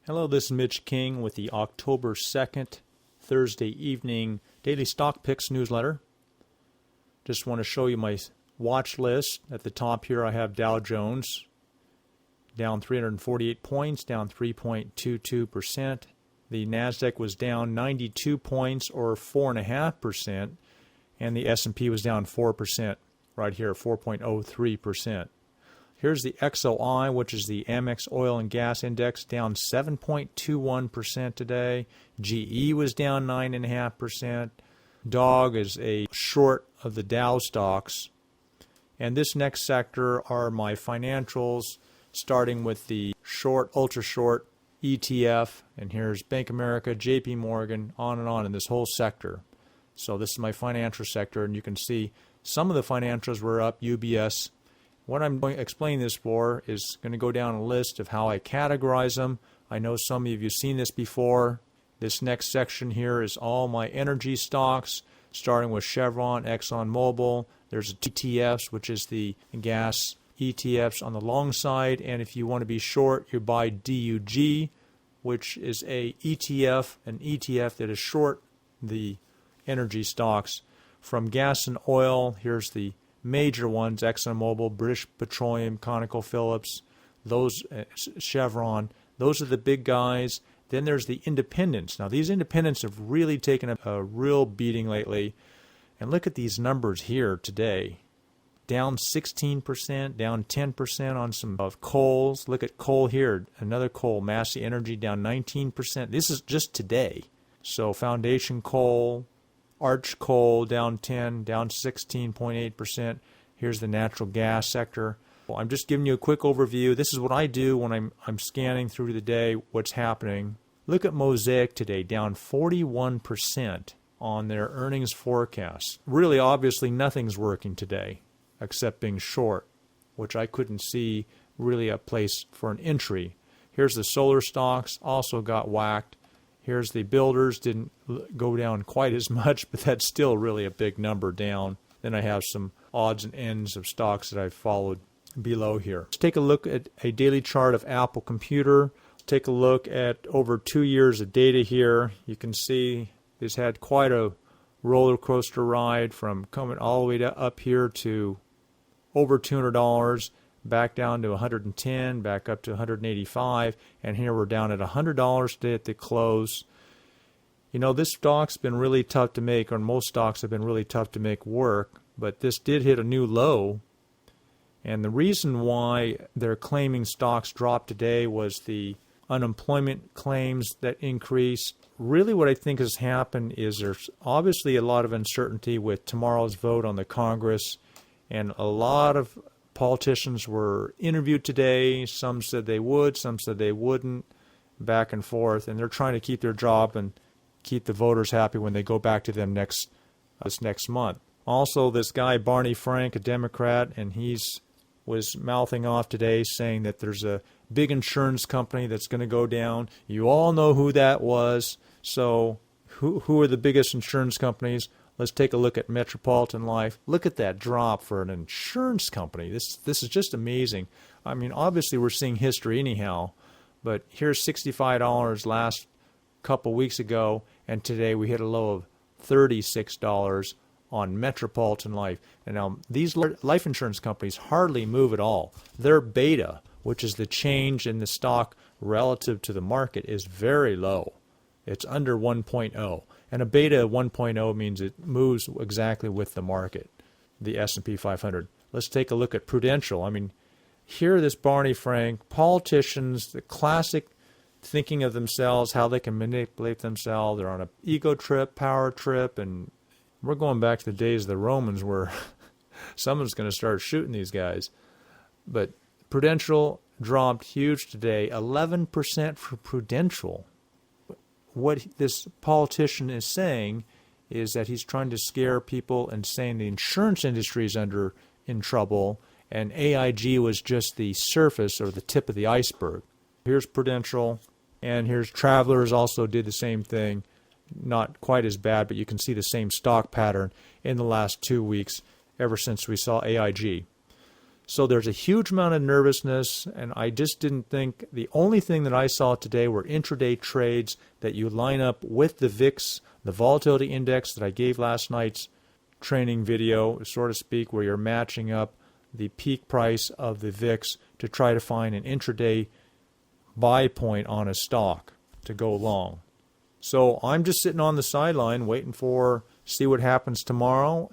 Hello, this is Mitch King with the October 2nd, Thursday evening Daily Stock Picks newsletter. Just want to show you my watch list. At the top here I have Dow Jones, down 348 points, down 3.22%. The NASDAQ was down 92 points or 4.5%, and the S&P was down 4% right here, 4.03%. Here's the XOI, which is the Amex Oil and Gas Index, down 7.21% today. GE was down 9.5%. DOG is a short of the Dow stocks. And this next sector are my financials, starting with the short, ultra short ETF. And here's Bank of America, JP Morgan, on and on in this whole sector. So this is my financial sector, and you can see some of the financials were up. UBS. What I'm going to explain this for is going to go down a list of how I categorize them. I know some of you have seen this before. This next section here is all my energy stocks, starting with Chevron, ExxonMobil. There's ETFs, which is the gas ETFs on the long side. And if you want to be short, you buy DUG, which is an ETF that is short the energy stocks. From gas and oil, here's the major ones: ExxonMobil, British Petroleum, ConocoPhillips, those Chevron. Those are the big guys. Then there's the independents. Now these independents have really taken a real beating lately. And look at these numbers here today. Down 16%, down 10% on some of coals. Look at coal here, another coal, Massey Energy, down 19%. This is just today. So Foundation Coal, Arch Coal down 10, down 16.8%. Here's the natural gas sector. Well, I'm just giving you a quick overview. This is what I do when I'm scanning through the day what's happening. Look at Mosaic today, down 41% on their earnings forecast. Really, obviously, nothing's working today except being short, which I couldn't see really a place for an entry. Here's the solar stocks, also got whacked. Here's the builders, didn't go down quite as much, but that's still really a big number down. Then I have some odds and ends of stocks that I've followed below here. Let's take a look at a daily chart of Apple Computer. Take a look at over 2 years of data here. You can see it's had quite a roller coaster ride from coming all the way up here to over $200. Back down to 110, back up to 185, and here we're down at $100 today at the close. You know, this stock's been really tough to make, or most stocks have been really tough to make work, but this did hit a new low. And the reason why they're claiming stocks dropped today was the unemployment claims that increased. Really what I think has happened is there's obviously a lot of uncertainty with tomorrow's vote on the Congress, and a lot of politicians were interviewed today. Some said they would, some said they wouldn't, back and forth. And they're trying to keep their job and keep the voters happy when they go back to them this next month. Also, this guy, Barney Frank, a Democrat, and was mouthing off today saying that there's a big insurance company that's going to go down. You all know who that was. So who are the biggest insurance companies? Let's take a look at Metropolitan Life. Look at that drop for an insurance company. This is just amazing. I mean, obviously we're seeing history anyhow, but here's $65 last couple weeks ago, and today we hit a low of $36 on Metropolitan Life. And now these life insurance companies hardly move at all. Their beta, which is the change in the stock relative to the market, is very low. It's under 1.0. And a beta of 1.0 means it moves exactly with the market, the S&P 500. Let's take a look at Prudential. I mean, here this Barney Frank, politicians, the classic thinking of themselves, how they can manipulate themselves. They're on an ego trip, power trip, and we're going back to the days of the Romans where someone's going to start shooting these guys. But Prudential dropped huge today, 11% for Prudential. What this politician is saying is that he's trying to scare people and saying the insurance industry is in trouble, and AIG was just the surface or the tip of the iceberg. Here's Prudential, and here's Travelers also did the same thing. Not quite as bad, but you can see the same stock pattern in the last 2 weeks ever since we saw AIG. So there's a huge amount of nervousness, and I just didn't think, the only thing that I saw today were intraday trades that you line up with the VIX, the volatility index that I gave last night's training video, so to speak, where you're matching up the peak price of the VIX to try to find an intraday buy point on a stock to go long. So I'm just sitting on the sideline waiting see what happens tomorrow.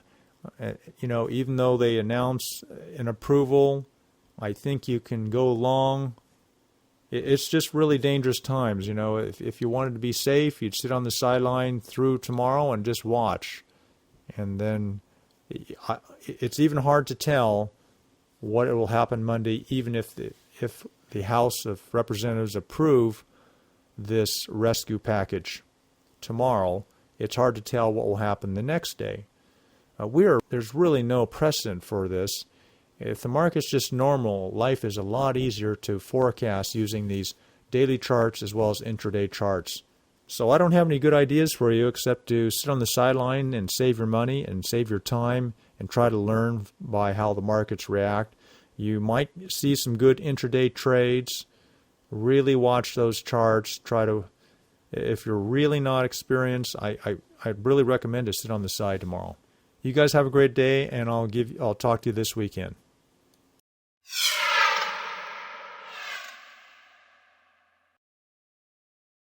Even though they announce an approval, I think you can go long. It's just really dangerous times. If you wanted to be safe, you'd sit on the sideline through tomorrow and just watch. And then it's even hard to tell what will happen Monday, even if the House of Representatives approve this rescue package tomorrow. It's hard to tell what will happen the next day. There's really no precedent for this. If the market's just normal, life is a lot easier to forecast using these daily charts as well as intraday charts. So I don't have any good ideas for you except to sit on the sideline and save your money and save your time and try to learn by how the markets react. You might see some good intraday trades. Really watch those charts. If you're really not experienced, I'd really recommend to sit on the side tomorrow. You guys have a great day, and I'll talk to you this weekend.